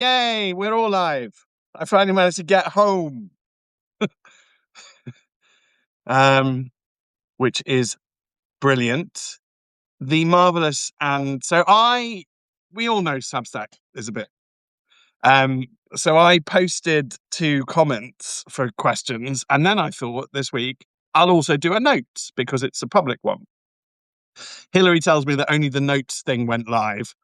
Yay, we're all live. I finally managed to get home. Which is brilliant. The marvelous we all know Substack is a bit. Um, so I posted 2 comments for questions, and then I thought this week I'll also do a notes because it's a public one. Hillary tells me that only the notes thing went live.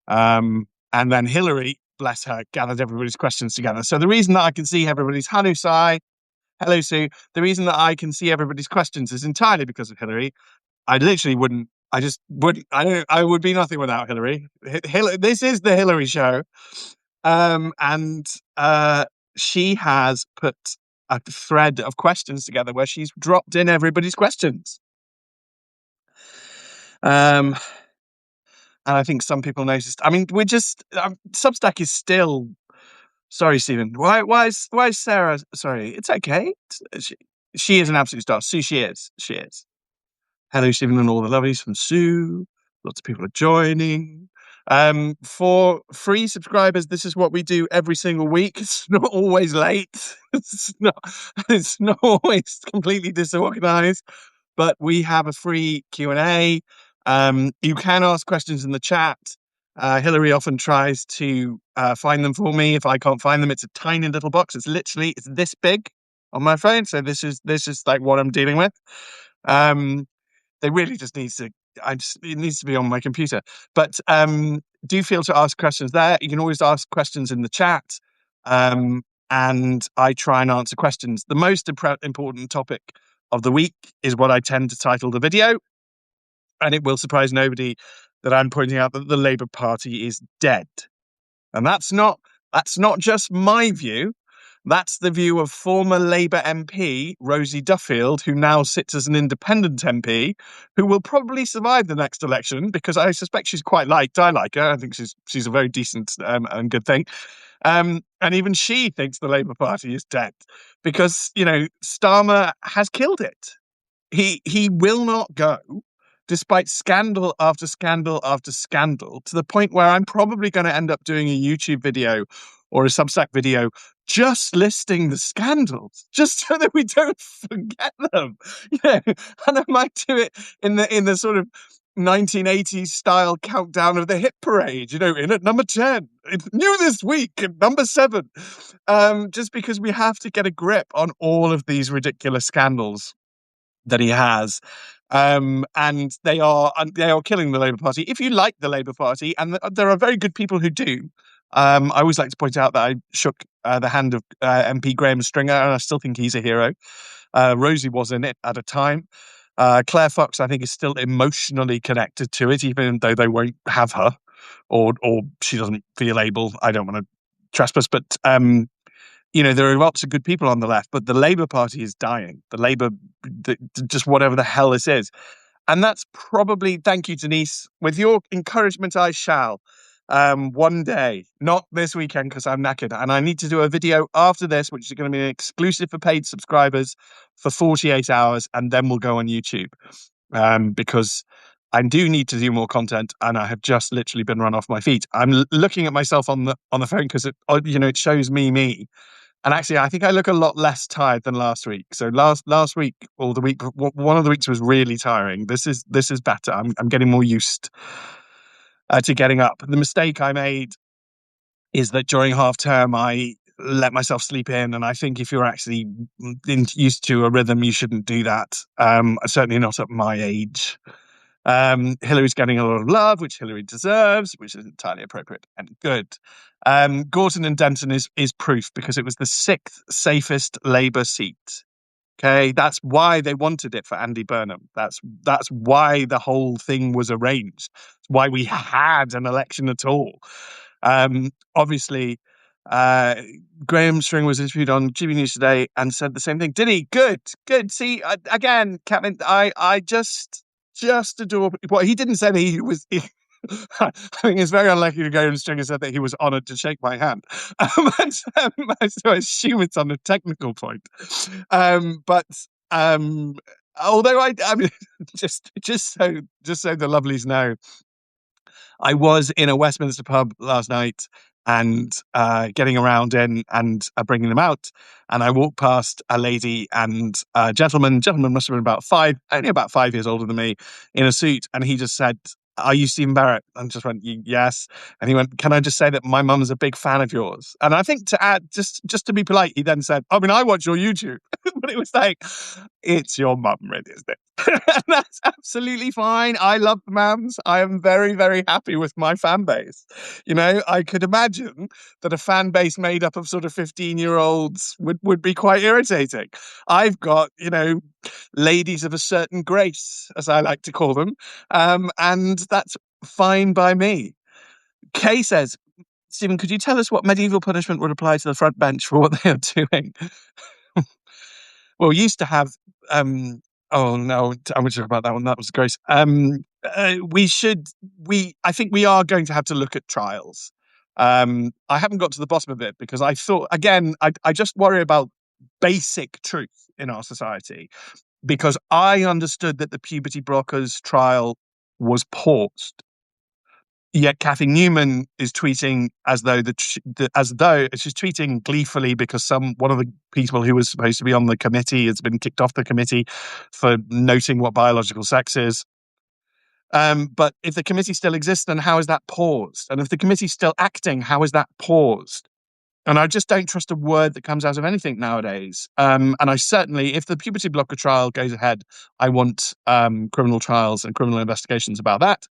And then Hillary, bless her, gathered everybody's questions together. So the reason that I can see everybody's hello, Sue. The reason that I can see everybody's questions is entirely because of Hillary. I literally wouldn't. I just wouldn't. I would be nothing without Hillary. This is the Hillary show, and she has put a thread of questions together where she's dropped in everybody's questions. And I think some people noticed. I mean, we're just Substack is still. Sorry, Stephen. Why is Sarah? Sorry, it's okay. She is an absolute star. Sue, she is. She is. Hello, Stephen, and all the lovelies from Sue. Lots of people are joining. For free subscribers, this is what we do every single week. It's not always late. It's not always completely disorganized. But we have a free Q&A. You can ask questions in the chat. Hillary often tries to find them for me. If I can't find them, it's a tiny little box. It's this big on my phone. So this is like what I'm dealing with. They really just needs to. It needs to be on my computer. But do feel to ask questions there. You can always ask questions in the chat, and I try and answer questions. The most important topic of the week is what I tend to title the video, and it will surprise nobody that I'm pointing out that the Labour Party is dead, and that's not just my view. That's the view of former Labour MP Rosie Duffield, who now sits as an independent MP, who will probably survive the next election because I suspect she's quite liked. I like her. I think she's a very decent and good thing. And even she thinks the Labour Party is dead because, Starmer has killed it. He will not go, despite scandal after scandal after scandal, to the point where I'm probably going to end up doing a YouTube video or a Substack video just listing the scandals, just so that we don't forget them. And I might do it in the sort of 1980s style countdown of the hit parade, in at number 10, it's new this week at number 7, just because we have to get a grip on all of these ridiculous scandals that he has. And they are killing the Labour Party. If you like the Labour Party, and there are very good people who do, I always like to point out that I shook the hand of MP Graham Stringer, and I still think he's a hero. Rosie was in it at a time. Claire Fox, I think, is still emotionally connected to it, even though they won't have her, or she doesn't feel able. I don't want to trespass, but there are lots of good people on the left, but the Labour Party is dying. Just whatever the hell this is. And that's probably, thank you, Denise. With your encouragement, I shall. One day, not this weekend because I'm knackered. And I need to do a video after this, which is going to be an exclusive for paid subscribers for 48 hours. And then we'll go on YouTube because I do need to do more content. And I have just literally been run off my feet. I'm looking at myself on the phone because it shows me. And actually, I think I look a lot less tired than last week. So last week or the week, one of the weeks was really tiring. This is better. I'm getting more used to getting up. The mistake I made is that during half term, I let myself sleep in. And I think if you're actually used to a rhythm, you shouldn't do that. Certainly not at my age. Hillary's getting a lot of love, which Hillary deserves, which is entirely appropriate and good. Gorton and Denton is proof because it was the 6th safest Labour seat. Okay, that's why they wanted it for Andy Burnham. That's why the whole thing was arranged. It's why we had an election at all. Obviously, Graham String was interviewed on GB News today and said the same thing. Did he? Good. See, again, Captain, I just adore. Well, he didn't say that he was. I think it's very unlikely to go and Stringer said that he was honoured to shake my hand. So I assume it's on a technical point. But although I mean, just so the lovelies know, I was in a Westminster pub last night, and getting around in and bringing them out. And I walked past a lady and a gentleman. Gentleman must have been only about 5 years older than me, in a suit. And he just said, "Are you Steven Barrett?" And just went, "Yes." And he went, "Can I just say that my mum's a big fan of yours?" And I think to add, just to be polite, he then said, "I mean, I watch your YouTube." But it was like, it's your mum, really, isn't it? And that's absolutely fine. I love the mums. I am very, very happy with my fan base. I could imagine that a fan base made up of sort of 15-year-olds would be quite irritating. I've got, ladies of a certain grace, as I like to call them, and that's fine by me. Kay says, "Stephen, could you tell us what medieval punishment would apply to the front bench for what they are doing?" Well, we used to have. Oh no, I'm going to talk about that one. That was gross. We should. I think we are going to have to look at trials. I haven't got to the bottom of it because I thought, again, I just worry about basic truth in our society, because I understood that the puberty blockers trial was paused. Yet Kathy Newman is tweeting as though she's tweeting gleefully because one of the people who was supposed to be on the committee has been kicked off the committee for noting what biological sex is. But if the committee still exists, then how is that paused? And if the committee's still acting, how is that paused? And I just don't trust a word that comes out of anything nowadays. And I certainly, if the puberty blocker trial goes ahead, I want criminal trials and criminal investigations about that.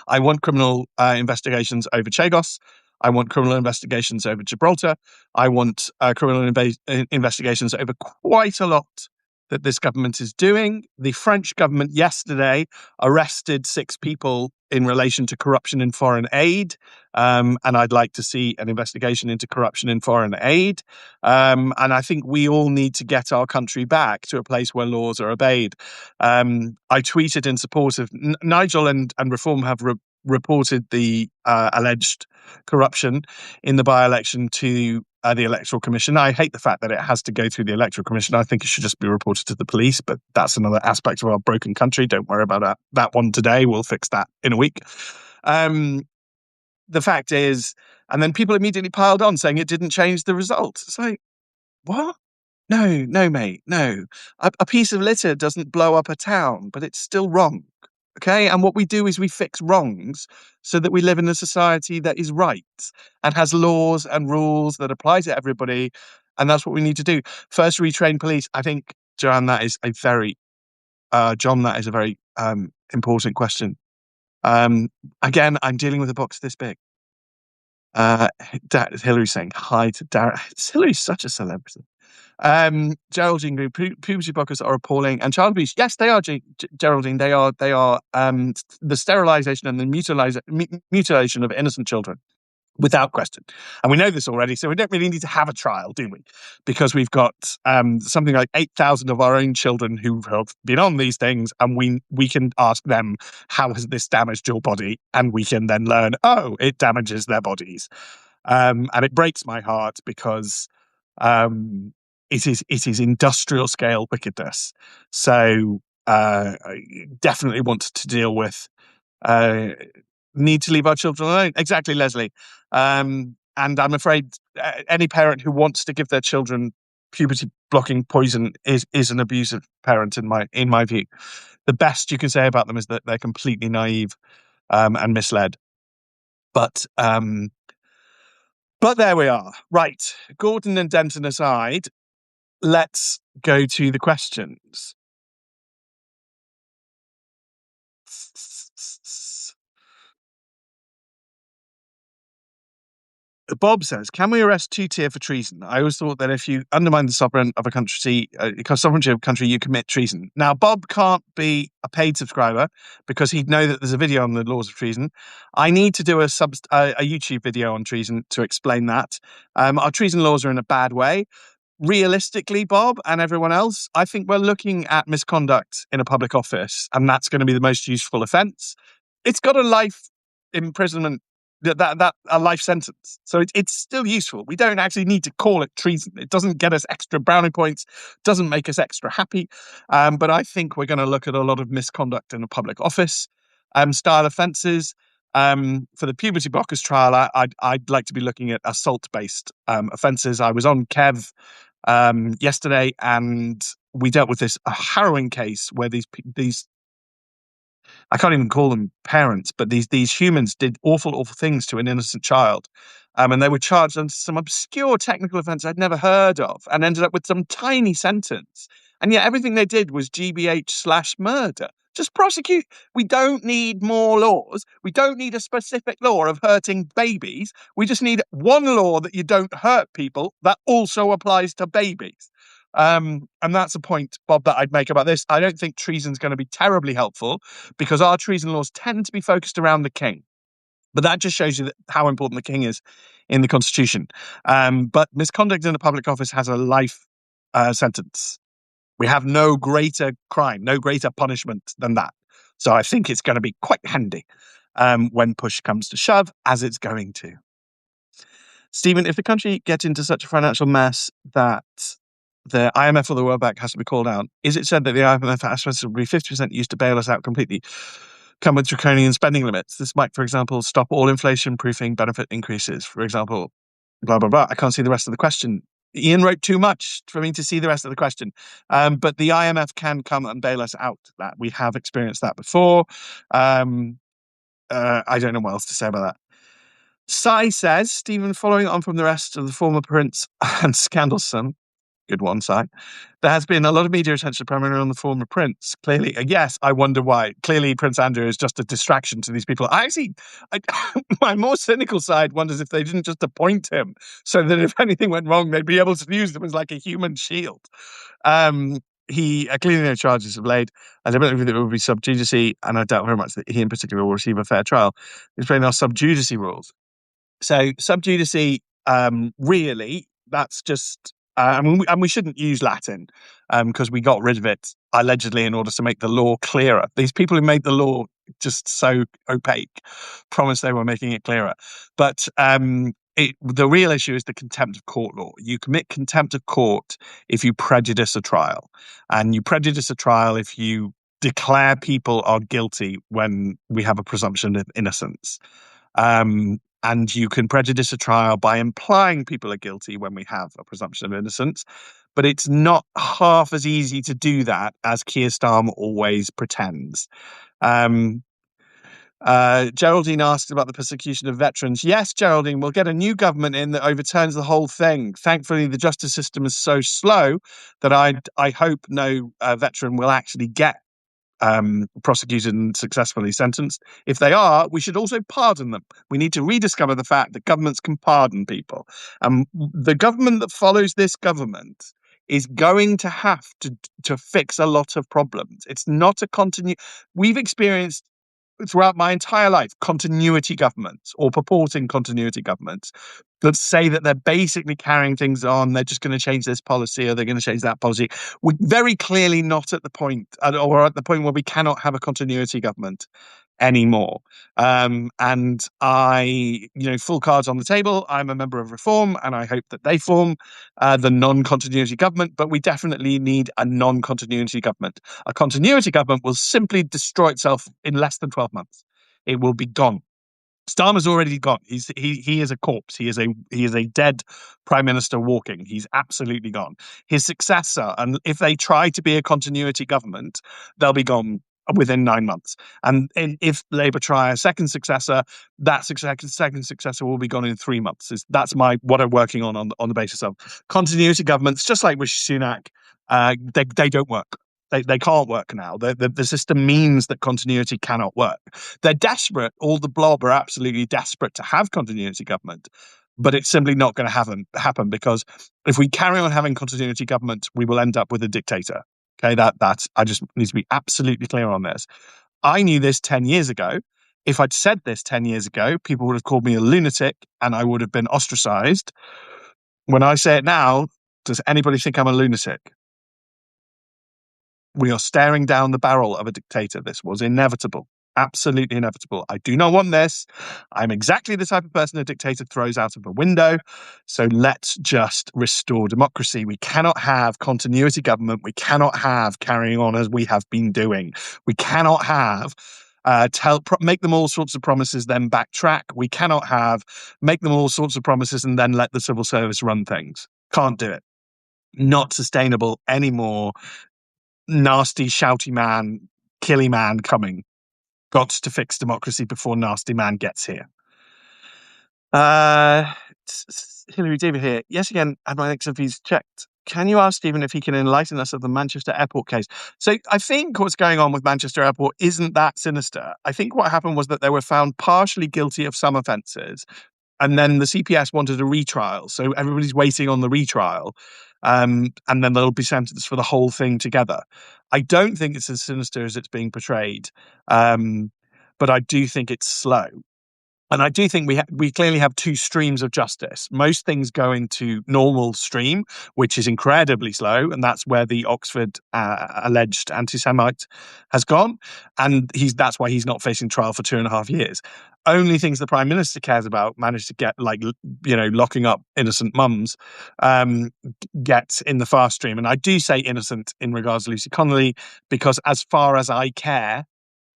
I want criminal investigations over Chagos. I want criminal investigations over Gibraltar. I want criminal investigations over quite a lot that this government is doing. The French government yesterday arrested 6 people in relation to corruption in foreign aid. And I'd like to see an investigation into corruption in foreign aid. And I think we all need to get our country back to a place where laws are obeyed. I tweeted in support of Nigel and Reform have reported the alleged corruption in the by-election to the Electoral Commission. I hate the fact that it has to go through the Electoral Commission. I think it should just be reported to the police, but that's another aspect of our broken country. Don't worry about that one today. We'll fix that in a week. The fact is, and then people immediately piled on saying it didn't change the result. It's like, what? No, mate, no. A piece of litter doesn't blow up a town, but it's still wrong. Okay, and what we do is we fix wrongs so that we live in a society that is right and has laws and rules that apply to everybody, and that's what we need to do. First, retrain police. I think, Joanne, that is a very important question. Again, I'm dealing with a box this big. Hillary's saying hi to Darren. Hillary's such a celebrity. Geraldine Green, puberty blockers are appalling, and child abuse. Yes, they are, Geraldine. They are. The sterilisation and the mutilation of innocent children, without question. And we know this already, so we don't really need to have a trial, do we? Because we've got something like 8,000 of our own children who have been on these things, and we can ask them, how has this damaged your body? And we can then learn, oh, it damages their bodies. And it breaks my heart because it is industrial scale wickedness. So I definitely want to deal with need to leave our children alone. Exactly, Leslie. And I'm afraid any parent who wants to give their children puberty blocking poison is an abusive parent in my view. The best you can say about them is that they're completely naive and misled. But there we are. Right. Gordon and Denton aside, let's go to the questions. Bob says, "Can we arrest two-tier for treason? I always thought that if you undermine the sovereignty of a country, you commit treason." Now, Bob can't be a paid subscriber because he'd know that there's a video on the laws of treason. I need to do a YouTube video on treason to explain that. Our treason laws are in a bad way. Realistically, Bob and everyone else, I think we're looking at misconduct in a public office, and that's going to be the most useful offence. It's got a life imprisonment, that a life sentence, so it's still useful. We don't actually need to call it treason. It doesn't get us extra brownie points, doesn't make us extra happy. But I think we're going to look at a lot of misconduct in a public office style offences. For the puberty blockers trial, I'd like to be looking at assault-based offences. I was on Kev yesterday, and we dealt with a harrowing case where these I can't even call them parents, but these humans did awful things to an innocent child. And they were charged on some obscure technical offence I'd never heard of, and ended up with some tiny sentence. And yet everything they did was GBH/murder. Just prosecute. We don't need more laws. We don't need a specific law of hurting babies. We just need one law that you don't hurt people that also applies to babies. And that's a point, Bob, that I'd make about this. I don't think treason's going to be terribly helpful, because our treason laws tend to be focused around the king. But that just shows you how important the king is in the Constitution. But misconduct in a public office has a life sentence. We have no greater crime, no greater punishment than that. So I think it's going to be quite handy when push comes to shove, as it's going to. Stephen, if the country gets into such a financial mess that the IMF or the World Bank has to be called out, is it said that the IMF has to be 50% used to bail us out completely, come with draconian spending limits? This might, for example, stop all inflation-proofing benefit increases, for example, blah, blah, blah. I can't see the rest of the question. Ian wrote too much for me to see the rest of the question. But the IMF can come and bail us out. That we have experienced that before. I don't know what else to say about that. Sai says, Stephen, following on from the rest of the former prince and scandal son, good one, Sai, there has been a lot of media attention primarily on the former prince. Clearly, yes, I wonder why. Clearly, Prince Andrew is just a distraction to these people. My more cynical side wonders if they didn't just appoint him so that if anything went wrong, they'd be able to use him as like a human shield. He clearly no charges have laid. I don't believe that it will be sub judice, and I doubt very much that he in particular will receive a fair trial. Explain our sub judice rules. So sub judice, really, that's just. And we shouldn't use Latin because we got rid of it allegedly in order to make the law clearer. These people who made the law just so opaque promised they were making it clearer. But the real issue is the contempt of court law. You commit contempt of court if you prejudice a trial. And you prejudice a trial if you declare people are guilty when we have a presumption of innocence. And you can prejudice a trial by implying people are guilty when we have a presumption of innocence. But it's not half as easy to do that as Keir Starmer always pretends. Geraldine asked about the persecution of veterans. Yes, Geraldine, we'll get a new government in that overturns the whole thing. Thankfully, the justice system is so slow that I hope no veteran will actually get prosecuted and successfully sentenced. If they are, we should also pardon them. We need to rediscover the fact that governments can pardon people. The government that follows this government is going to have to fix a lot of problems. It's not a We've experienced throughout my entire life continuity governments or purporting continuity governments that say that they're basically carrying things on. They're just going to change this policy or they're going to change that policy. We're very clearly not at the point or at the point where we cannot have a continuity government anymore. And I, full cards on the table. I'm a member of Reform and I hope that they form the non-continuity government, but we definitely need a non-continuity government. A continuity government will simply destroy itself in less than 12 months. It will be gone. Starmer's already gone. He is a corpse. He is a dead prime minister walking. He's absolutely gone. His successor, and if they try to be a continuity government, they'll be gone within 9 months. And if Labour try a second successor, that second successor will be gone in 3 months. That's what I'm working on the basis of continuity governments, just like Rishi Sunak. They don't work. They can't work now. The system means that continuity cannot work. They're desperate. All the blob are absolutely desperate to have continuity government, but it's simply not going to happen because if we carry on having continuity government, we will end up with a dictator. Okay, that's I just need to be absolutely clear on this. I knew this 10 years ago. If I'd said this 10 years ago, people would have called me a lunatic and I would have been ostracized. When I say it now, does anybody think I'm a lunatic? We are staring down the barrel of a dictator. This was inevitable. Absolutely inevitable. I do not want this. I'm exactly the type of person a dictator throws out of a window. So let's just restore democracy. We cannot have continuity government. We cannot have carrying on as we have been doing. We cannot have make them all sorts of promises, then backtrack. We cannot have make them all sorts of promises and then let the civil service run things. Can't do it. Not sustainable anymore. Nasty, shouty man, killy man coming. Got to fix democracy before nasty man gets here. Hilary David here. Yes, again, had my XFVs checked. Can you ask Stephen if he can enlighten us of the Manchester Airport case? So I think what's going on with Manchester Airport isn't that sinister. I think what happened was that they were found partially guilty of some offences, and then the CPS wanted a retrial. So everybody's waiting on the retrial, and then they'll be sentenced for the whole thing together. I don't think it's as sinister as it's being portrayed, but I do think it's slow. And I do think we clearly have two streams of justice. Most things go into normal stream, which is incredibly slow, and that's where the Oxford alleged anti-Semite has gone, and that's why he's not facing trial for 2.5 years. Only things the Prime Minister cares about manage to get, like, locking up innocent mums, get in the fast stream. And I do say innocent in regards to Lucy Connolly, because as far as I care,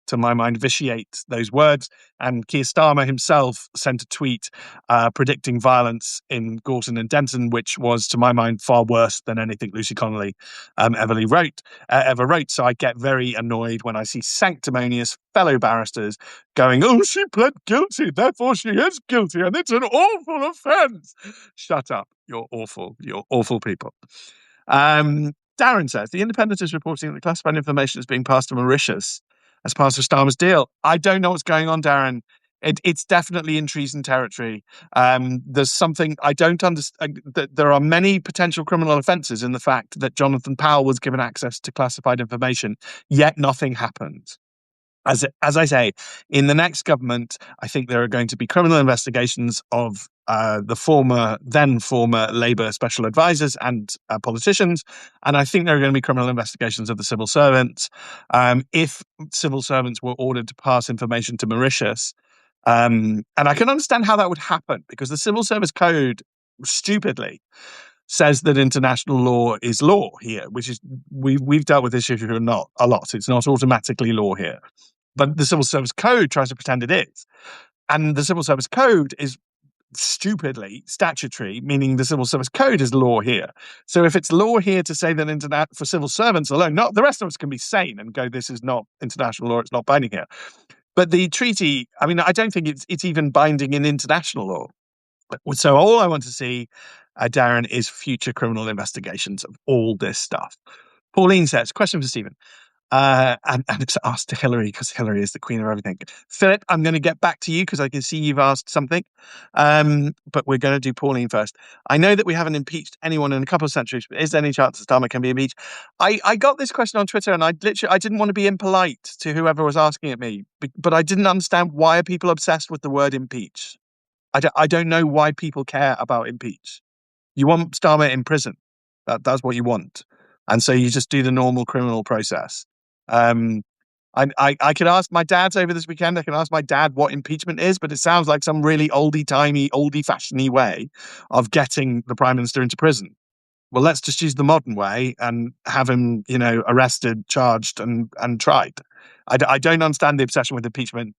to my mind, vitiate those words. And Keir Starmer himself sent a tweet predicting violence in Gorton and Denton, which was, to my mind, far worse than anything Lucy Connolly ever wrote. So I get very annoyed when I see sanctimonious fellow barristers going, "Oh, she pled guilty, therefore she is guilty, and it's an awful offence." Shut up. You're awful. You're awful people. Darren says, The Independent is reporting that the classified information is being passed to Mauritius as part of Starmer's deal. I don't know what's going on, Darren. It's definitely in treason territory. There's something I don't understand. There are many potential criminal offences in the fact that Jonathan Powell was given access to classified information, yet nothing happened. As I say, in the next government, I think there are going to be criminal investigations of the then former Labour special advisors and politicians, and I think there are going to be criminal investigations of the civil servants. If civil servants were ordered to pass information to Mauritius, and I can understand how that would happen, because the Civil Service Code, stupidly, says that international law is law here, which is we've dealt with this issue not a lot. It's not automatically law here. But the Civil Service Code tries to pretend it is. And the Civil Service Code is stupidly statutory, meaning the Civil Service Code is law here. So if it's law here to say that for civil servants alone, not the rest of us can be sane and go, this is not international law, it's not binding here. But the treaty, I mean, I don't think it's even binding in international law. So all I want to see, Darren, is future criminal investigations of all this stuff. Pauline says, question for Stephen. And it's asked to Hilary, because Hilary is the queen of everything. Philip, I'm going to get back to you because I can see you've asked something. But we're going to do Pauline first. I know that we haven't impeached anyone in a couple of centuries, but is there any chance that Starmer can be impeached? I got this question on Twitter, and I didn't want to be impolite to whoever was asking it me, but I didn't understand, why are people obsessed with the word impeach? I don't know why people care about impeach. You want Starmer in prison. That's what you want. And so you just do the normal criminal process. I could ask my dad over this weekend. I can ask my dad what impeachment is, but it sounds like some really oldie-timey, oldie-fashionedy way of getting the Prime Minister into prison. Well, let's just use the modern way and have him, arrested, charged, and tried. I don't understand the obsession with impeachment.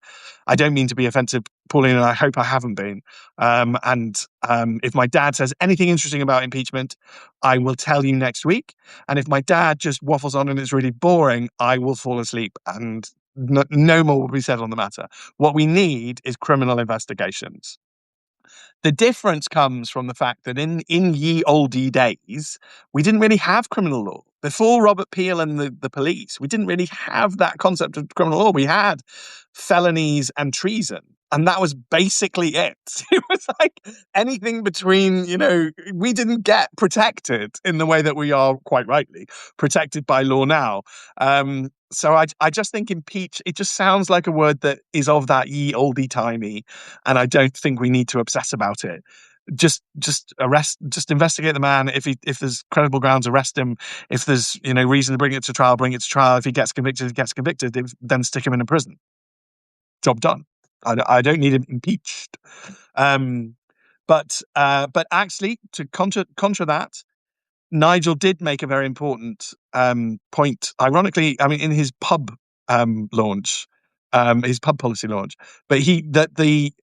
I don't mean to be offensive, Pauline, and I hope I haven't been. If my dad says anything interesting about impeachment, I will tell you next week. And if my dad just waffles on and it's really boring, I will fall asleep and no more will be said on the matter. What we need is criminal investigations. The difference comes from the fact that in ye olde days, we didn't really have criminal law. Before Robert Peel and the police, we didn't really have that concept of criminal law. We had felonies and treason. And that was basically it. It was like anything between, we didn't get protected in the way that we are, quite rightly, protected by law now. So I just think impeach, it just sounds like a word that is of that ye oldie timey, and I don't think we need to obsess about it. Just investigate the man. If there's credible grounds, arrest him. If there's reason to bring it to trial, bring it to trial. If he gets convicted, he gets convicted. Then stick him in a prison. Job done. I don't need him impeached. But actually, to contra that, Nigel did make a very important point. Ironically, I mean, in his pub launch, his pub policy launch. But the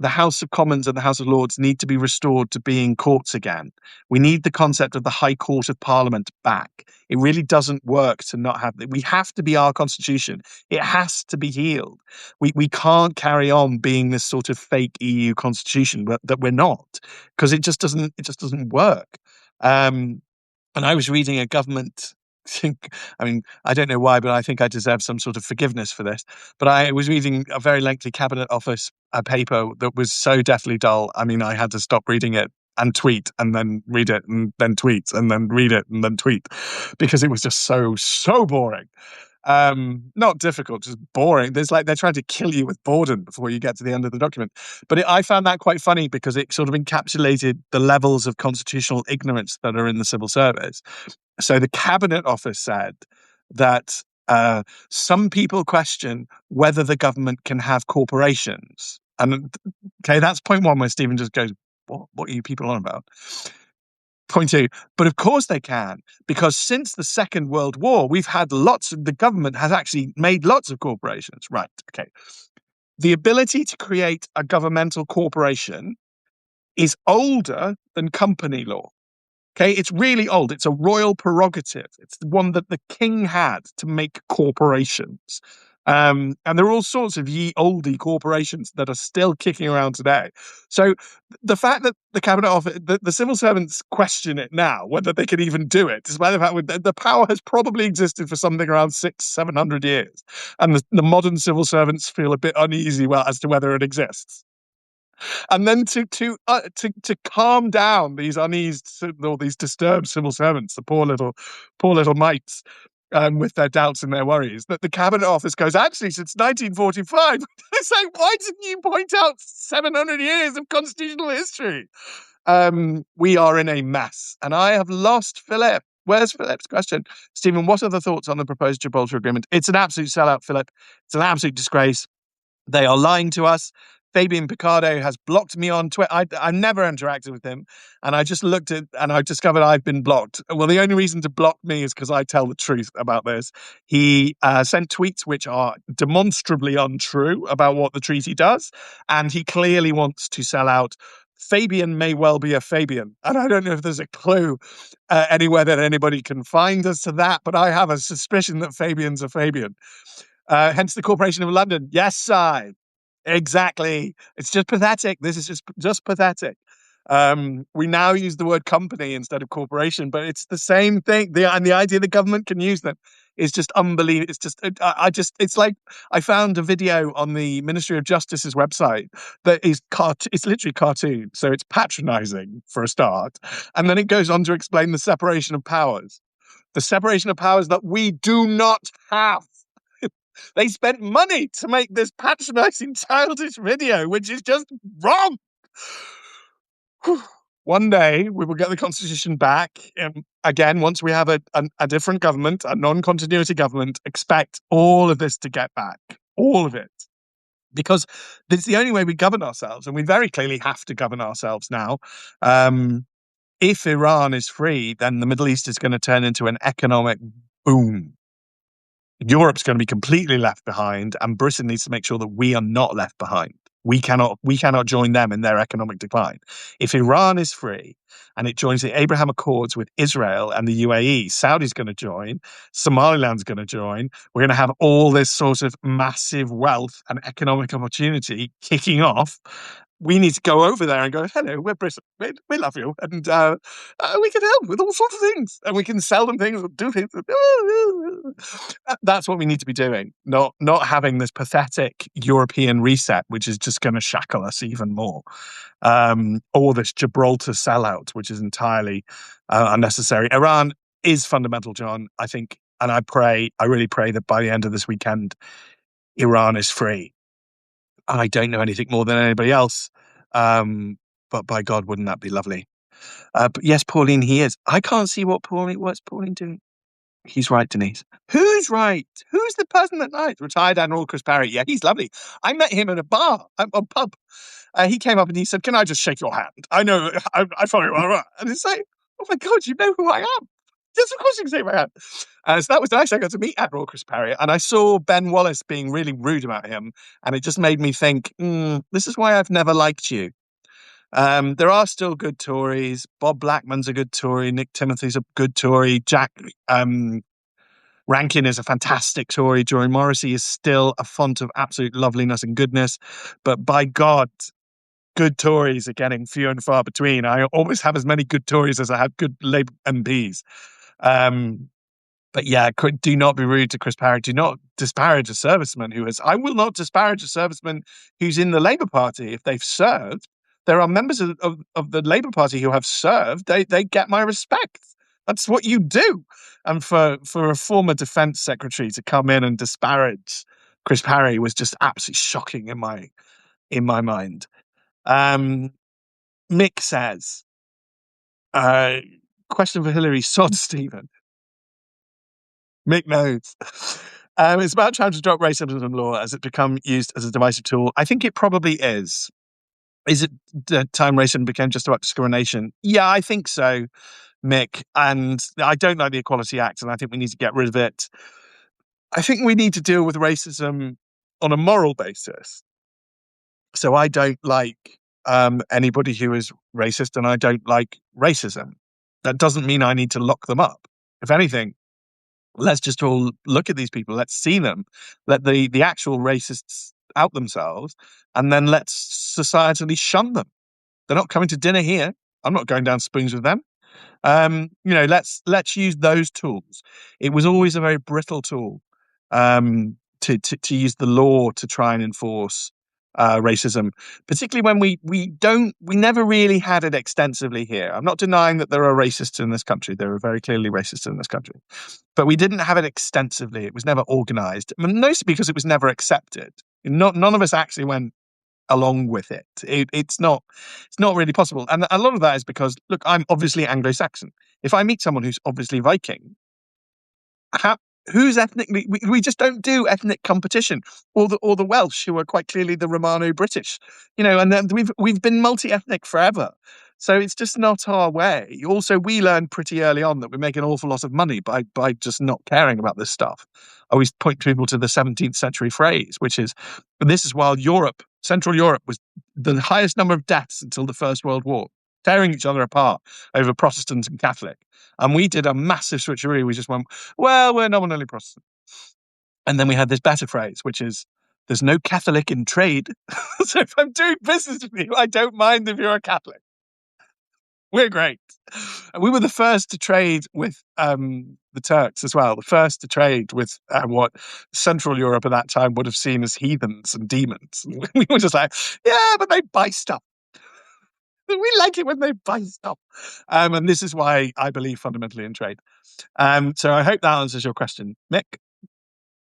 House of Commons and the House of Lords need to be restored to being courts again. We need the concept of the High Court of Parliament back. It really doesn't work to not have it. We have to be our constitution. It has to be healed. We can't carry on being this sort of fake EU constitution that we're not, because it just doesn't work. And I was reading a government. I mean, I don't know why, but I think I deserve some sort of forgiveness for this. But I was reading a very lengthy Cabinet Office paper that was so deathly dull. I mean, I had to stop reading it and tweet and then read it and then tweet and then read it and then tweet, because it was just so boring. Not difficult, just boring. There's like they're trying to kill you with boredom before you get to the end of the document. But I found that quite funny, because it sort of encapsulated the levels of constitutional ignorance that are in the civil service. So the Cabinet Office said that some people question whether the government can have corporations. And okay, that's point one, where Stephen just goes, what are you people on about? Point two, but of course they can, because since the Second World War, the government has actually made lots of corporations. Right, okay. The ability to create a governmental corporation is older than company law. Okay, it's really old. It's a royal prerogative. It's the one that the king had to make corporations. And there are all sorts of ye olde corporations that are still kicking around today. So the fact that the Cabinet Office, the civil servants question it now, whether they can even do it, despite the fact that the power has probably existed for something around 600-700 years. And the modern civil servants feel a bit uneasy as to whether it exists. And then to calm down these uneased or these disturbed civil servants, the poor little mites, with their doubts and their worries, that the Cabinet Office goes, actually, since 1945. It's like, why didn't you point out 700 years of constitutional history? We are in a mess, and I have lost Philip. Where's Philip's question? Stephen, what are the thoughts on the proposed Gibraltar Agreement? It's an absolute sellout, Philip. It's an absolute disgrace. They are lying to us. Fabian Picardo has blocked me on Twitter. I never interacted with him, and I just looked at and I discovered I've been blocked. Well, the only reason to block me is because I tell the truth about this. He sent tweets which are demonstrably untrue about what the treaty does, and he clearly wants to sell out. Fabian may well be a Fabian, and I don't know if there's a clue anywhere that anybody can find as to that, but I have a suspicion that Fabian's a Fabian. Hence the Corporation of London. Yes, side. Exactly. It's just pathetic. This is just pathetic. We now use the word company instead of corporation, but it's the same thing. And the idea the government can use them is just unbelievable. It's just, it's like I found a video on the Ministry of Justice's website that is it's literally cartoon. So it's patronizing for a start. And then it goes on to explain the separation of powers. The separation of powers that we do not have. They spent money to make this patronizing, childish video, which is just wrong. One day we will get the constitution back. Again, once we have a different government, a non-continuity government, expect all of this to get back. All of it. Because it's the only way we govern ourselves, and we very clearly have to govern ourselves now. If Iran is free, then the Middle East is going to turn into an economic boom. Europe's going to be completely left behind, and Britain needs to make sure that we are not left behind. We cannot join them in their economic decline. If Iran is free and it joins the Abraham Accords with Israel and the UAE, Saudi's going to join, Somaliland's going to join. We're going to have all this sort of massive wealth and economic opportunity kicking off. We need to go over there and go, hello, we're Britain. We love you. And we can help with all sorts of things. And we can sell them things or do things. That's what we need to be doing. Not having this pathetic European reset, which is just going to shackle us even more. Or this Gibraltar sellout, which is entirely unnecessary. Iran is fundamental, John, I think. And I really pray that by the end of this weekend, Iran is free. I don't know anything more than anybody else. But by God, wouldn't that be lovely? But yes, Pauline, he is. I can't see what's Pauline doing. He's right, Denise. Who's right? Who's the person that night? Retired Admiral Chris Parry. Yeah, he's lovely. I met him in a pub. He came up and he said, "Can I just shake your hand? I know, I follow you." And it's like, oh my God, you know who I am. Yes, of course you can shake my hand. So that was nice. I got to meet Admiral Chris Parry, and I saw Ben Wallace being really rude about him, and it just made me think, this is why I've never liked you. There are still good Tories. Bob Blackman's a good Tory. Nick Timothy's a good Tory. Jack Rankin is a fantastic Tory. Joy Morrissey is still a font of absolute loveliness and goodness. But by God, good Tories are getting few and far between. I almost have as many good Tories as I have good Labour MPs. But yeah, do not be rude to Chris Parry. Do not disparage a serviceman who has. I will not disparage a serviceman who's in the Labour Party if they've served. There are members of the Labour Party who have served. They get my respect. That's what you do. And for a former defence secretary to come in and disparage Chris Parry was just absolutely shocking in my mind. Mick says, question for Hillary, sod Stephen. Mick knows. It's about time to drop racism in law as it become used as a divisive tool. I think it probably is. Is it the time racism became just about discrimination? Yeah, I think so, Mick. And I don't like the Equality Act, and I think we need to get rid of it. I think we need to deal with racism on a moral basis. So I don't like anybody who is racist, and I don't like racism. That doesn't mean I need to lock them up. If anything, let's just all look at these people. Let's see them. Let the actual racists out themselves, and then let's societally shun them. They're not coming to dinner here. I'm not going down spoons with them. Let's use those tools. It was always a very brittle tool to use the law to try and enforce racism, particularly when we never really had it extensively here. I'm not denying that there are racists in this country. There are very clearly racists in this country, but we didn't have it extensively. It was never organized, mostly because it was never accepted. None of us actually went along with it. It's not really possible. And a lot of that is because, look, I'm obviously Anglo-Saxon. If I meet someone who's obviously Viking, who's ethnically, we just don't do ethnic competition, or the Welsh, who are quite clearly the Romano-British, and then we've been multi-ethnic forever. So it's just not our way. Also, we learned pretty early on that we make an awful lot of money by just not caring about this stuff. I always point people to the 17th century phrase, which is, this is while Central Europe was the highest number of deaths until the First World War, tearing each other apart over Protestant and Catholic. And we did a massive switcheroo. We just went, well, we're nominally Protestant. And then we had this better phrase, which is, there's no Catholic in trade. So if I'm doing business with you, I don't mind if you're a Catholic. We're great. We were the first to trade with the Turks as well, the first to trade with what Central Europe at that time would have seen as heathens and demons. We were just like, yeah, but they buy stuff. We like it when they buy stuff. And this is why I believe fundamentally in trade. So I hope that answers your question, Mick.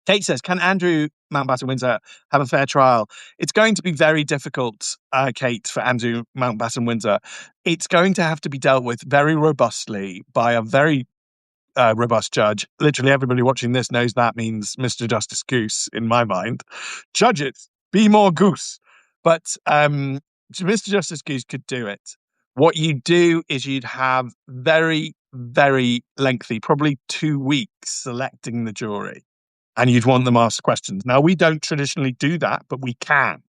Kate says, can Andrew Mountbatten Windsor have a fair trial? It's going to be very difficult, Kate, for Andrew Mountbatten Windsor. It's going to have to be dealt with very robustly by a very robust judge. Literally everybody watching this knows that means Mr. Justice Goose in my mind. Judges, be more goose. But Mr. Justice Goose could do it. What you do is you'd have very, very lengthy, probably 2 weeks selecting the jury. And you'd want them asked questions. Now, we don't traditionally do that, but we can.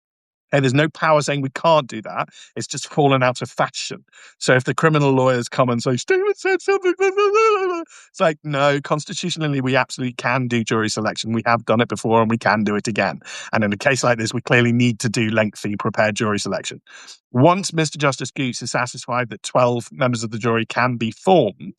And there's no power saying we can't do that. It's just fallen out of fashion. So if the criminal lawyers come and say, Stephen said something, blah, blah, blah, blah, it's like, no, constitutionally, we absolutely can do jury selection. We have done it before and we can do it again. And in a case like this, we clearly need to do lengthy prepared jury selection. Once Mr. Justice Goose is satisfied that 12 members of the jury can be formed,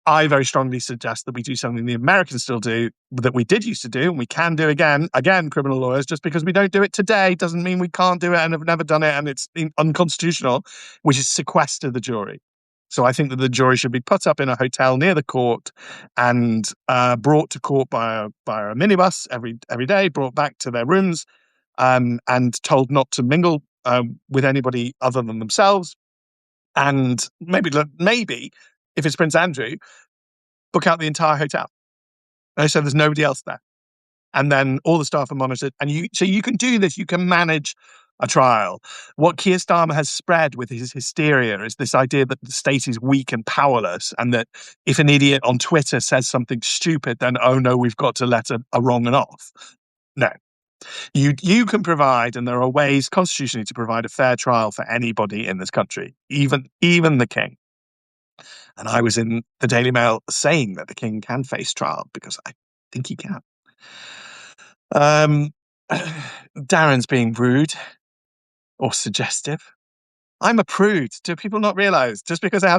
I very strongly suggest that we do something the Americans still do, that we did used to do, and we can do again, criminal lawyers. Just because we don't do it today doesn't mean we can't do it and have never done it and it's unconstitutional, which is sequester the jury. So I think that the jury should be put up in a hotel near the court and brought to court by a minibus every day, brought back to their rooms and told not to mingle with anybody other than themselves. And maybe if it's Prince Andrew, book out the entire hotel. So there's nobody else there. And then all the staff are monitored. And you can do this. You can manage a trial. What Keir Starmer has spread with his hysteria is this idea that the state is weak and powerless, and that if an idiot on Twitter says something stupid, then, oh no, we've got to let a wrong one off. No. You can provide, and there are ways constitutionally to provide a fair trial for anybody in this country, even the king. And I was in the Daily Mail saying that the king can face trial because I think he can. Darren's being rude or suggestive. I'm a prude. Do people not realise? Just because I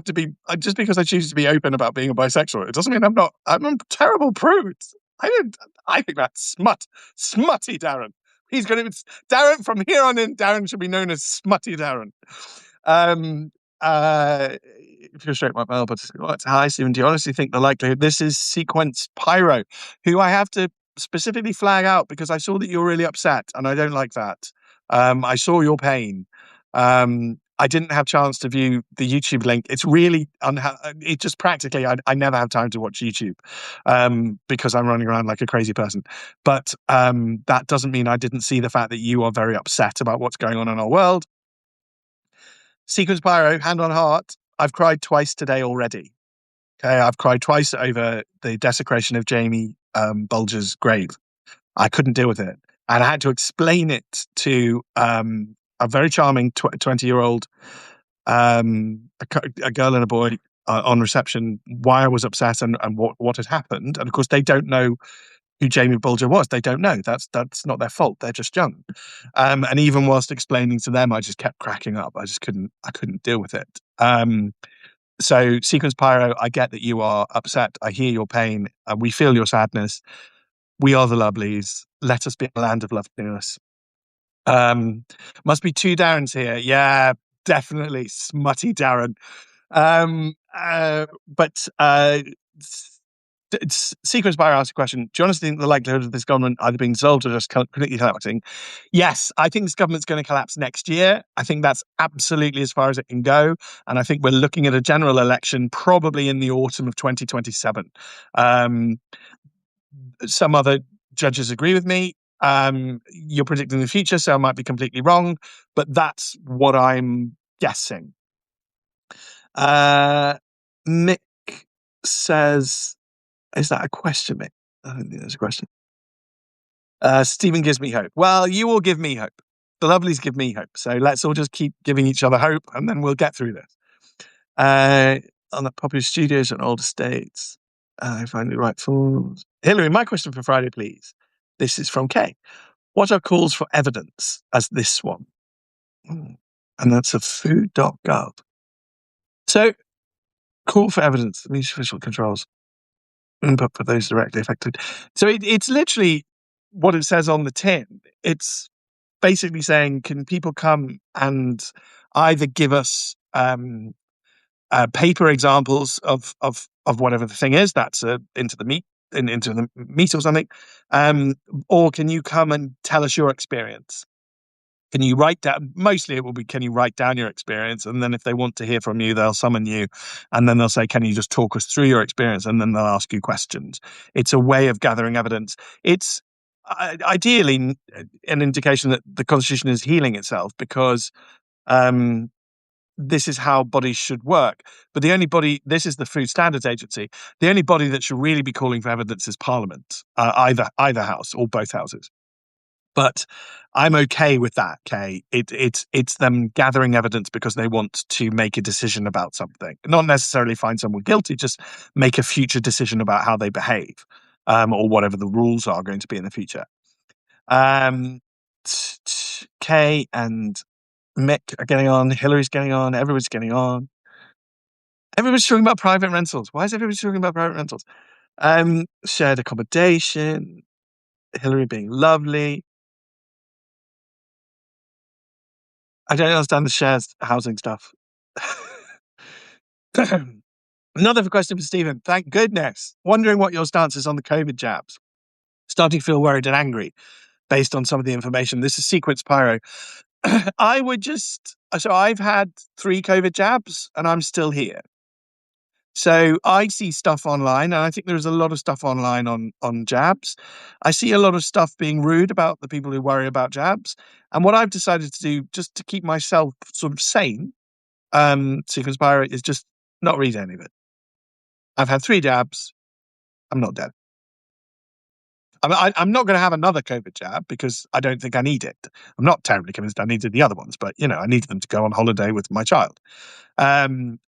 choose to be open about being a bisexual, it doesn't mean I'm a terrible prude. I think that's smutty Darren. Darren from here on in. Darren should be known as smutty Darren. If you're straight, my mail, but hi, Stephen. Do you honestly think the likelihood this is Sequence Pyro, who I have to specifically flag out because I saw that you're really upset, and I don't like that. I saw your pain. I didn't have a chance to view the YouTube link. It's really it just practically I never have time to watch YouTube because I'm running around like a crazy person. But that doesn't mean I didn't see the fact that you are very upset about what's going on in our world. Sequence Pyro, hand on heart, I've cried twice today already. Okay, I've cried twice over the desecration of Jamie Bulger's grave. I couldn't deal with it. And I had to explain it to a very charming 20-year-old, a girl and a boy on reception, why I was upset and what had happened. And of course, they don't know who Jamie Bulger was. They don't know. That's not their fault. They're just young. And even whilst explaining to them, I just kept cracking up. I couldn't deal with it. So Sequence Pyro, I get that you are upset. I hear your pain. We feel your sadness. We are the Lovelies. Let us be a land of loveliness. Must be two Darrens here. Yeah, definitely. Smutty Darren. Sequence Pyro asked a question. Do you honestly think the likelihood of this government either being dissolved or just completely collapsing? Yes, I think this government's going to collapse next year. I think that's absolutely as far as it can go. And I think we're looking at a general election probably in the autumn of 2027. Some other judges agree with me. You're predicting the future, so I might be completely wrong, but that's what I'm guessing. Mick says, is that a question, Mick? I don't think that's a question. Stephen gives me hope. Well, you all give me hope. The Lovelies give me hope. So let's all just keep giving each other hope, and then we'll get through this. On the popular studios and old estates, I find it right for Hillary. My question for Friday, please. This is from Kay. What are calls for evidence as this one? And that's a food.gov. So, call for evidence, these official controls, input for those directly affected. So it's literally what it says on the tin. It's basically saying, can people come and either give us paper examples of whatever the thing is that's into the meat or something, or can you come and tell us your experience? Can you write down? Mostly it will be, can you write down your experience? And then if they want to hear from you, they'll summon you, and then they'll say, can you just talk us through your experience? And then they'll ask you questions. It's a way of gathering evidence. It's ideally an indication that the Constitution is healing itself, because this is how bodies should work. But the only body, this is the Food Standards Agency, the only body that should really be calling for evidence is Parliament, either house or both houses. But I'm okay with that, Kay. It's them gathering evidence because they want to make a decision about something. Not necessarily find someone guilty, just make a future decision about how they behave, or whatever the rules are going to be in the future. Kay and Mick are getting on. Hillary's getting on. Everyone's getting on. Everyone's talking about private rentals. Why is everybody talking about private rentals? Shared accommodation. Hillary being lovely. I don't understand the shared housing stuff. Another question for Stephen. Thank goodness. Wondering what your stance is on the COVID jabs. Starting to feel worried and angry based on some of the information. This is Sequence Pyro. So I've had 3 COVID jabs and I'm still here. So I see stuff online, and I think there's a lot of stuff online on jabs. I see a lot of stuff being rude about the people who worry about jabs. And what I've decided to do, just to keep myself sort of sane, to conspire, is just not read any of it. I've had 3 jabs. I'm not dead. I'm not going to have another COVID jab because I don't think I need it. I'm not terribly convinced I needed the other ones, but I needed them to go on holiday with my child.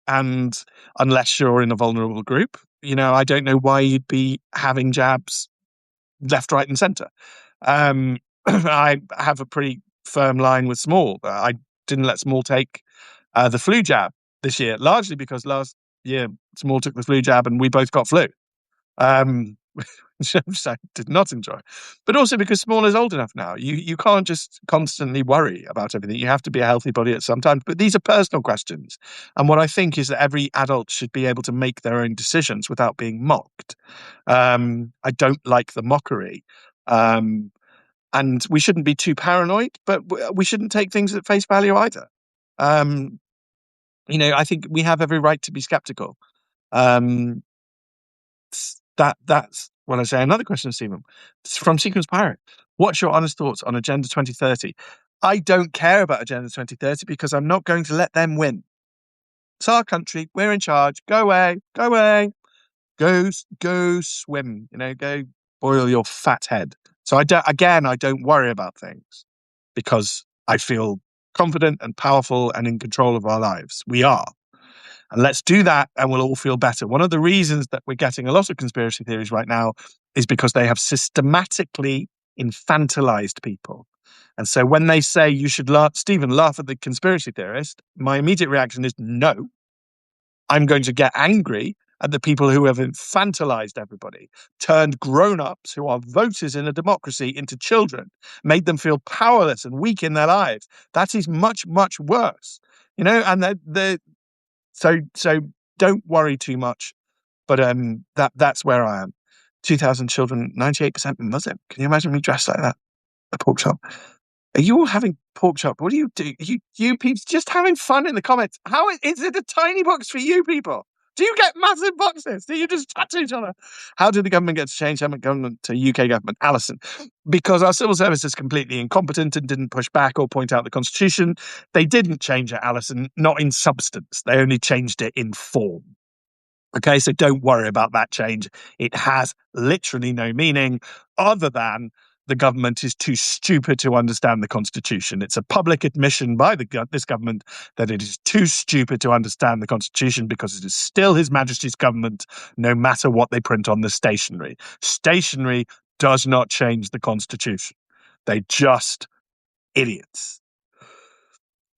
And unless you're in a vulnerable group, I don't know why you'd be having jabs left, right, and centre. I have a pretty firm line with Small. I didn't let Small take the flu jab this year, largely because last year Small took the flu jab and we both got flu. Which I did not enjoy, but also because Small is old enough now. You can't just constantly worry about everything. You have to be a healthy body at some time. But these are personal questions, and what I think is that every adult should be able to make their own decisions without being mocked. I don't like the mockery, and we shouldn't be too paranoid, but we shouldn't take things at face value either. I think we have every right to be skeptical. Um, that's when I say another question, Stephen. It's from Sequence Pirate. What's your honest thoughts on Agenda 2030? I don't care about Agenda 2030 because I'm not going to let them win. It's our country. We're in charge. Go away. Go away. Go swim. Go boil your fat head. So I don't worry about things because I feel confident and powerful and in control of our lives. We are. And let's do that and we'll all feel better. One of the reasons that we're getting a lot of conspiracy theories right now is because they have systematically infantilized people. And so when they say you should laugh at the conspiracy theorist, my immediate reaction is no. I'm going to get angry at the people who have infantilized everybody, turned grown-ups who are voters in a democracy into children, made them feel powerless and weak in their lives. That is much, much worse. And so don't worry too much. But that's where I am. 2,000 children, 98% Muslim. Can you imagine me dressed like that? A pork chop. Are you all having pork chop? What do you do? You people just having fun in the comments. How is it a tiny box for you people? Do you get massive boxes? Do you just chat to each other? How did the government get to change government to UK government? Alison, because our civil service is completely incompetent and didn't push back or point out the constitution. They didn't change it, Alison, not in substance. They only changed it in form. Okay, so don't worry about that change. It has literally no meaning other than the government is too stupid to understand the Constitution. It's a public admission by this government that it is too stupid to understand the Constitution because it is still His Majesty's government, no matter what they print on the stationery. Stationery does not change the Constitution. They just idiots.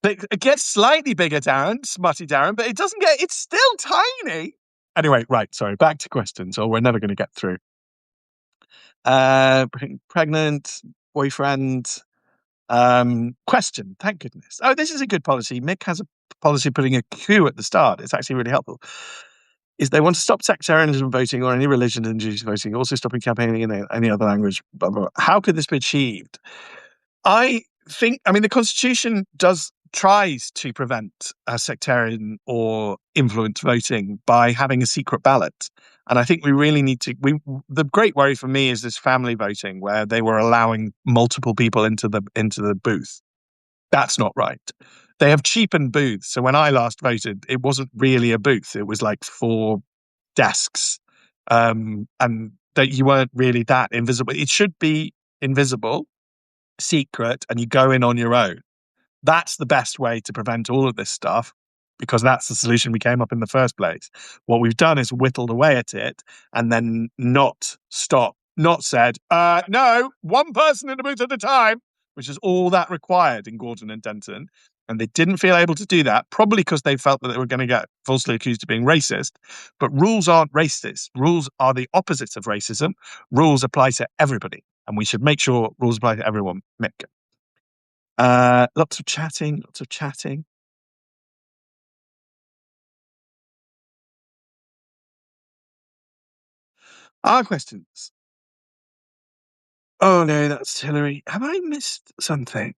It gets slightly bigger, Darren, smutty Darren, but it's still tiny. Anyway, right, sorry, back to questions, or we're never going to get through. Pregnant, boyfriend, question, thank goodness. Oh, this is a good policy. Mick has a policy putting a Q at the start. It's actually really helpful. Is they want to stop sectarianism voting or any religion-induced voting, also stopping campaigning in any other language, blah, blah, blah. How could this be achieved? I think, the Constitution tries to prevent sectarian or influenced voting by having a secret ballot. And I think we really need to. The great worry for me is this family voting, where they were allowing multiple people into the booth. That's not right. They have cheapened booths. So when I last voted, it wasn't really a booth. It was like 4 desks, and that you weren't really that invisible. It should be invisible, secret, and you go in on your own. That's the best way to prevent all of this stuff, because that's the solution we came up in the first place. What we've done is whittled away at it and then not said, no, one person in a booth at a time, which is all that required in Gordon and Denton. And they didn't feel able to do that, probably because they felt that they were going to get falsely accused of being racist. But rules aren't racist. Rules are the opposite of racism. Rules apply to everybody. And we should make sure rules apply to everyone. Mick. Lots of chatting. Our questions. Oh no, that's Hillary. Have I missed something?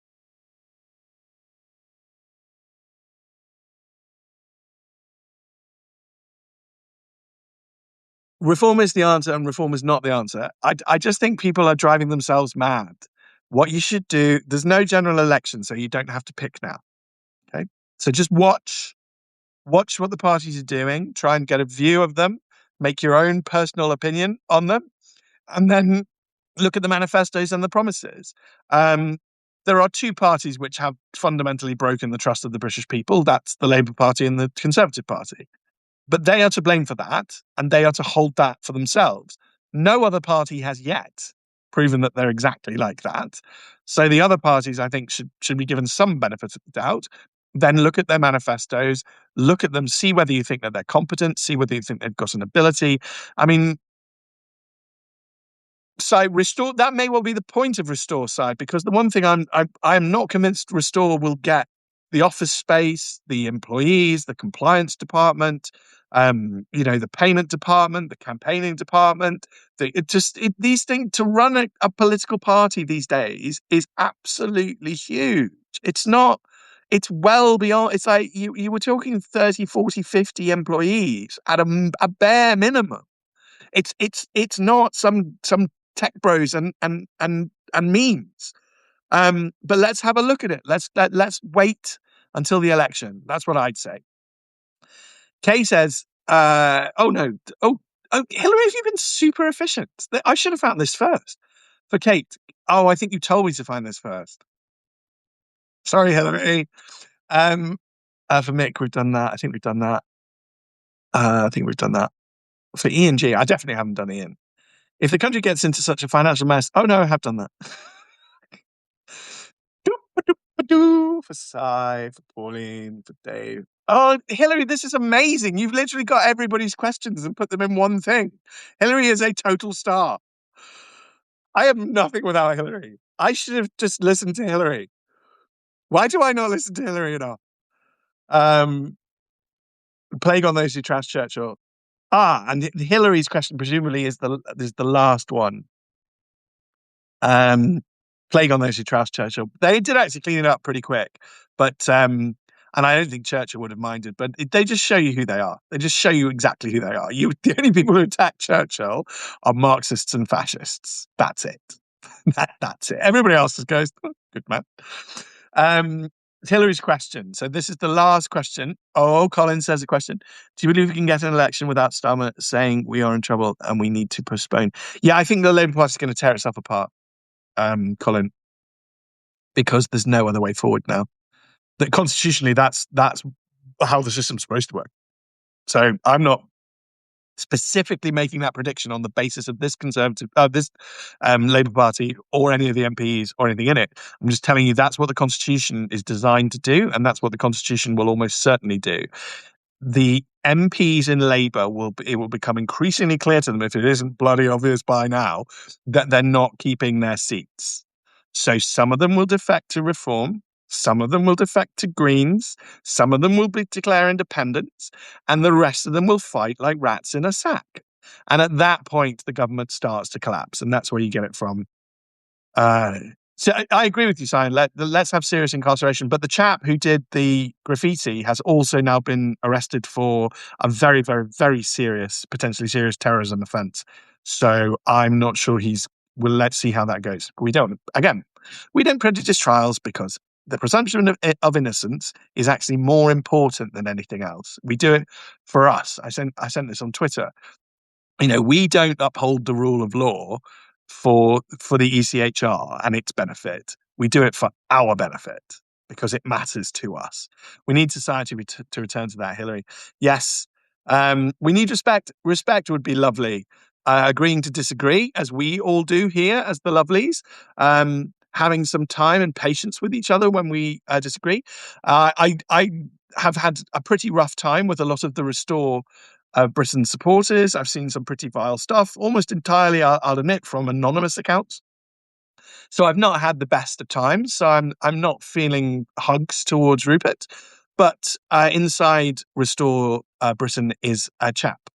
reform is the answer and reform is not the answer. I just think people are driving themselves mad. What you should do, there's no general election, so you don't have to pick now. Okay. So just watch what the parties are doing, try and get a view of them, make your own personal opinion on them, and then look at the manifestos and the promises. There are two parties which have fundamentally broken the trust of the British people. That's the Labour Party and the Conservative Party. But they are to blame for that, and they are to hold that for themselves. No other party has yet proven that they're exactly like that. So the other parties, I think, should be given some benefit of the doubt. Then look at their manifestos, look at them, see whether you think that they're competent, see whether you think they've got an ability. I mean, so Restore, that may well be the point of Restore side, because the one thing I'm not convinced Restore will get the office space, the employees, the compliance department, the payment department, the campaigning department. These things, to run a political party these days is absolutely huge. It's not. It's well beyond. It's like you were talking 30, 40, 50 employees at a bare minimum. It's not some tech bros and memes. But let's have a look at it. Let's wait until the election. That's what I'd say. Kay says, oh no, Hillary, have you been super efficient? I should have found this first. For Kate, I think you told me to find this first. Sorry, Hillary. For Mick, we've done that. I think we've done that. For Ian G, I definitely haven't done Ian. If the country gets into such a financial mess, oh no, I have done that. For Sai, for Pauline, for Dave. Oh, Hillary, this is amazing. You've literally got everybody's questions and put them in one thing. Hillary is a total star. I have nothing without Hillary. I should have just listened to Hillary. Why do I not listen to Hillary at all? Plague on those who trash Churchill. And Hillary's question presumably is the last one. Plague on those who trash Churchill. They did actually clean it up pretty quick, but and I don't think Churchill would have minded. But they just show you who they are. They just show you exactly who they are. The only people who attack Churchill are Marxists and fascists. That's it. That's it. Everybody else just goes, good man. Hillary's question. So this is the last question. Colin says a question. Do you believe we can get an election without Starmer saying we are in trouble and we need to postpone? Yeah, I think the Labour Party is going to tear itself apart, Colin, because there's no other way forward now. That constitutionally, that's how the system's supposed to work. So I'm not specifically making that prediction on the basis of this Labour Party or any of the MPs or anything in it. I'm just telling you that's what the Constitution is designed to do, and that's what the Constitution will almost certainly do. The MPs in Labour it will become increasingly clear to them, if it isn't bloody obvious by now, that they're not keeping their seats. So some of them will defect to Reform, some of them will defect to Greens, some of them will declare independence, and the rest of them will fight like rats in a sack. And at that point, the government starts to collapse, and that's where you get it from. So I agree with you, Simon. Let's have serious incarceration. But the chap who did the graffiti has also now been arrested for a very, very, very serious, potentially serious terrorism offence. So I'm not sure well, let's see how that goes. We don't prejudice trials because the presumption of innocence is actually more important than anything else. We do it for us. I sent this on Twitter. We don't uphold the rule of law for the ECHR and its benefit. We do it for our benefit because it matters to us. We need society to return to that, Hillary. Yes, we need respect. Respect would be lovely. Agreeing to disagree, as we all do here as the lovelies. Having some time and patience with each other when we disagree. I have had a pretty rough time with a lot of the Restore Britain supporters. I've seen some pretty vile stuff, almost entirely, I'll admit, from anonymous accounts. So I've not had the best of times. So I'm not feeling hugs towards Rupert. But inside Restore Britain is a chap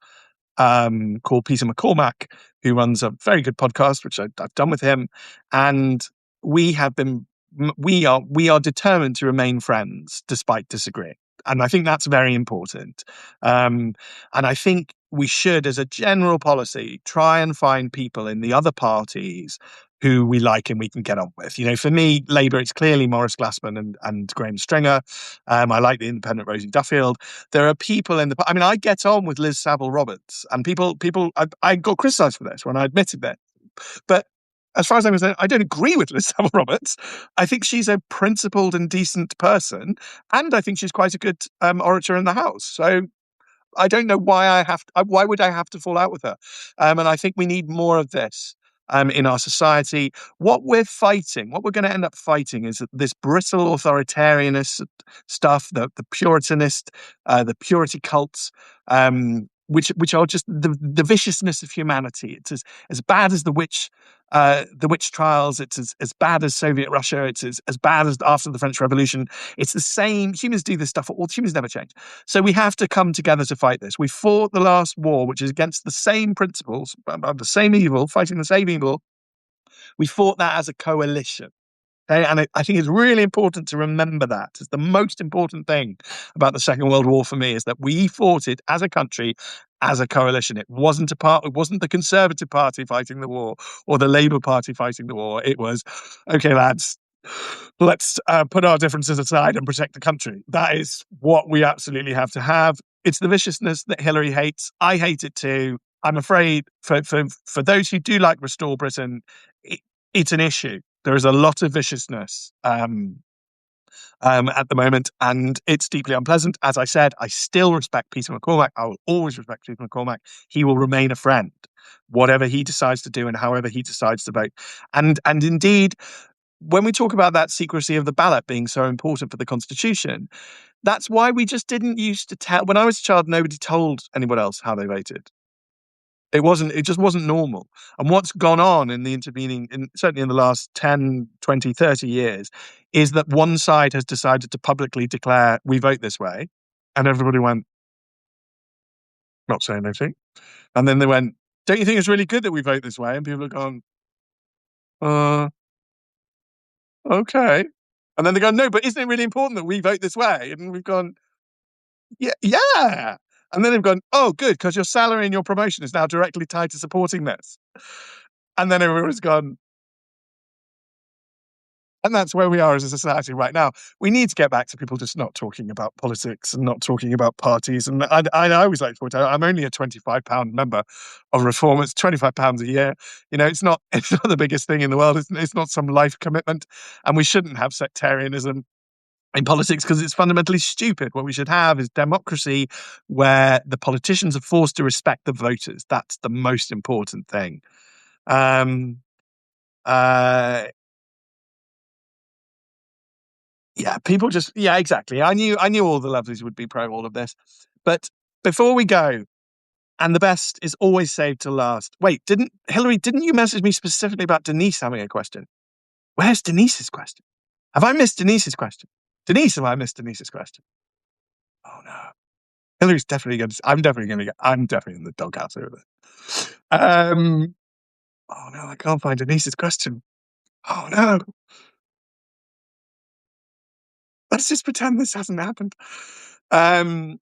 called Peter McCormack, who runs a very good podcast, which I've done with him, and we are determined to remain friends despite disagreeing. And I think that's very important. And I think we should, as a general policy, try and find people in the other parties who we like and we can get on with. For me, Labour, it's clearly Maurice Glassman and Graham Stringer. I like the independent Rosie Duffield. There are people in the... I mean, I get on with Liz Saville-Roberts, and I got criticised for this when I admitted that. But as far as I'm concerned, I don't agree with Liz Saville-Roberts. I think she's a principled and decent person, and I think she's quite a good orator in the House. So I don't know why why would I have to fall out with her? And I think we need more of this in our society. What we're going to end up fighting is this brittle authoritarianist stuff, the Puritanist, the purity cults, which are just the viciousness of humanity. It's as bad as the witch trials. It's as bad as Soviet Russia. It's as bad as after the French Revolution. It's the same. Humans do this stuff. Humans never change. So we have to come together to fight this. We fought the last war, which is against the same principles, the same evil, fighting the same evil. We fought that as a coalition. Okay? And I think it's really important to remember that. It's the most important thing about the Second World War for me, is that we fought it as a country, as a coalition. It wasn't the Conservative Party fighting the war or the Labour Party fighting the war. It was, okay, lads, let's put our differences aside and protect the country. That is what we absolutely have to have. It's the viciousness that Hillary hates. I hate it too. I'm afraid for those who do like Restore Britain, it's an issue. There is a lot of viciousness at the moment, and it's deeply unpleasant. As I said, I still respect Peter McCormack. I will always respect Peter McCormack. He will remain a friend, whatever he decides to do and however he decides to vote. And indeed, when we talk about that secrecy of the ballot being so important for the Constitution, that's why we just didn't used to tell. When I was a child, nobody told anyone else how they voted. It just wasn't normal. And what's gone on in the intervening, certainly in the last 10, 20, 30 years, is that one side has decided to publicly declare, we vote this way. And everybody went, not saying anything. And then they went, don't you think it's really good that we vote this way? And people have gone, okay. And then they go, no, but isn't it really important that we vote this way? And we've gone, yeah. And then they've gone, oh, good, because your salary and your promotion is now directly tied to supporting this. And then everyone's gone. And that's where we are as a society right now. We need to get back to people just not talking about politics and not talking about parties. And I always like to point out, I'm only a £25 member of Reform. It's £25 a year. It's not the biggest thing in the world. It's not some life commitment. And we shouldn't have sectarianism in politics because it's fundamentally stupid. What we should have is democracy where the politicians are forced to respect the voters. That's the most important thing. People just, exactly. I knew all the lovelies would be pro all of this. But before we go, and the best is always saved to last. Wait, didn't you message me specifically about Denise having a question? Where's Denise's question? Have I missed Denise's question? Denise, have I missed Denise's question? Oh no. Hillary's definitely I'm definitely in the doghouse over there. Oh no, I can't find Denise's question. Oh no. Let's just pretend this hasn't happened. Let's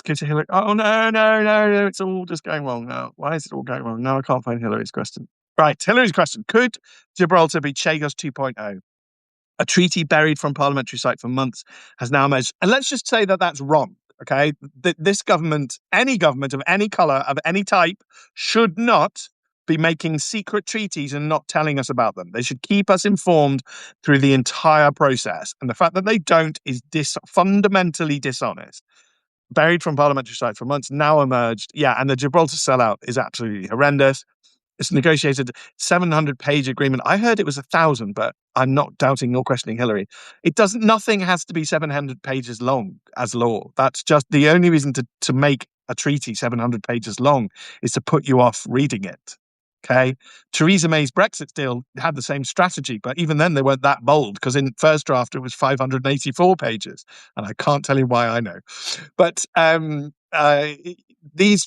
go to Hillary. Oh no. It's all just going wrong now. Why is it all going wrong? Now I can't find Hillary's question. Right, Hillary's question. Could Gibraltar be Chagos 2.0? A treaty buried from parliamentary sight for months has now emerged. And let's just say that that's wrong, okay? This government, any government of any colour, of any type, should not be making secret treaties and not telling us about them. They should keep us informed through the entire process. And the fact that they don't is fundamentally dishonest. Buried from parliamentary sight for months, now emerged. Yeah, and the Gibraltar sellout is absolutely horrendous. It's a negotiated 700-page agreement. I heard it was 1,000, but I'm not doubting nor questioning Hillary. Nothing has to be 700 pages long as law. That's just the only reason to make a treaty 700 pages long is to put you off reading it. Okay. Theresa May's Brexit deal had the same strategy, but even then they weren't that bold because in first draft it was 584 pages. And I can't tell you why I know. But this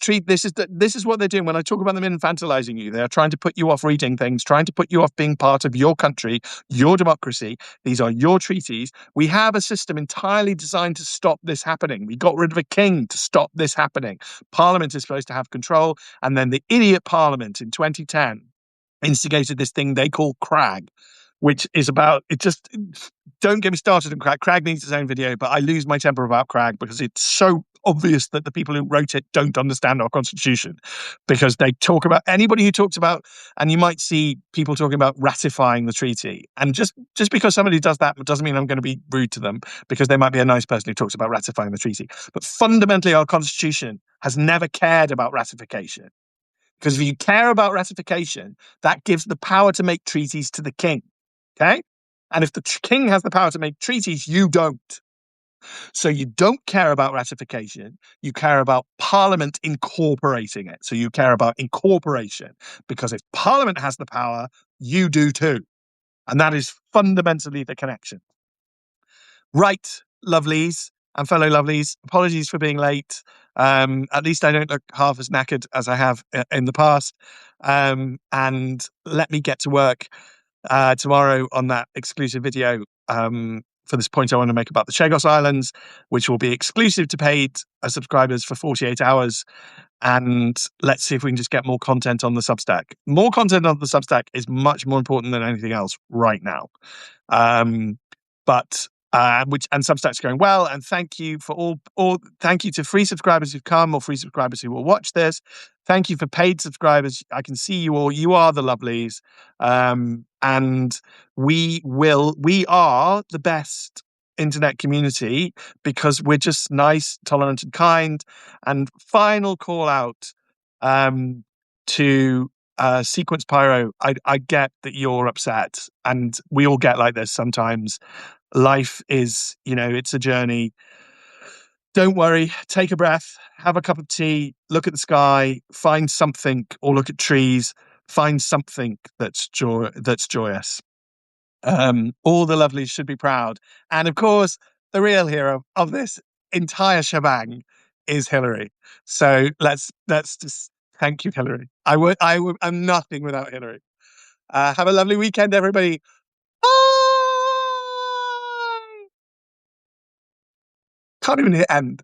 is what they're doing. When I talk about them infantilizing you, they are trying to put you off reading things, trying to put you off being part of your country, your democracy. These are your treaties. We have a system entirely designed to stop this happening. We got rid of a king to stop this happening. Parliament is supposed to have control, and then the idiot Parliament in 2010 instigated this thing they call Crag, which is about it. Just don't get me started on Crag. Crag needs its own video, but I lose my temper about Crag because it's so obvious that the people who wrote it don't understand our constitution, because they talk about anybody who talks about, and you might see people talking about ratifying the treaty, and just because somebody does that doesn't mean I'm going to be rude to them, because they might be a nice person who talks about ratifying the treaty. But fundamentally, our constitution has never cared about ratification. Because if you care about ratification, that gives the power to make treaties to the king. Okay? And if the king has the power to make treaties, you don't. So you don't care about ratification. You care about Parliament incorporating it. So you care about incorporation. Because if Parliament has the power, you do too. And that is fundamentally the connection. Right, lovelies and fellow lovelies, apologies for being late. At least I don't look half as knackered as I have in the past. And let me get to work tomorrow on that exclusive video for this point I want to make about the Chagos Islands, which will be exclusive to paid subscribers for 48 hours. And let's see if we can just get more content on the Substack. More content on the Substack is much more important than anything else right now. But Substack's going well, and thank you for thank you to free subscribers who've come, or free subscribers who will watch this. Thank you for paid subscribers. I can see you all. You are the lovelies, and we are the best internet community because we're just nice, tolerant, and kind. And final call out to Sequence Pyro. I get that you're upset, and we all get like this sometimes. Life is, it's a journey. Don't worry, take a breath, have a cup of tea, look at the sky, find something, or look at trees, find something that's joyous. All the lovelies should be proud. And of course, the real hero of this entire shebang is Hillary. So let's just thank you, Hillary. I'm nothing without Hillary. Have a lovely weekend, everybody. Bye! Can't even hit end.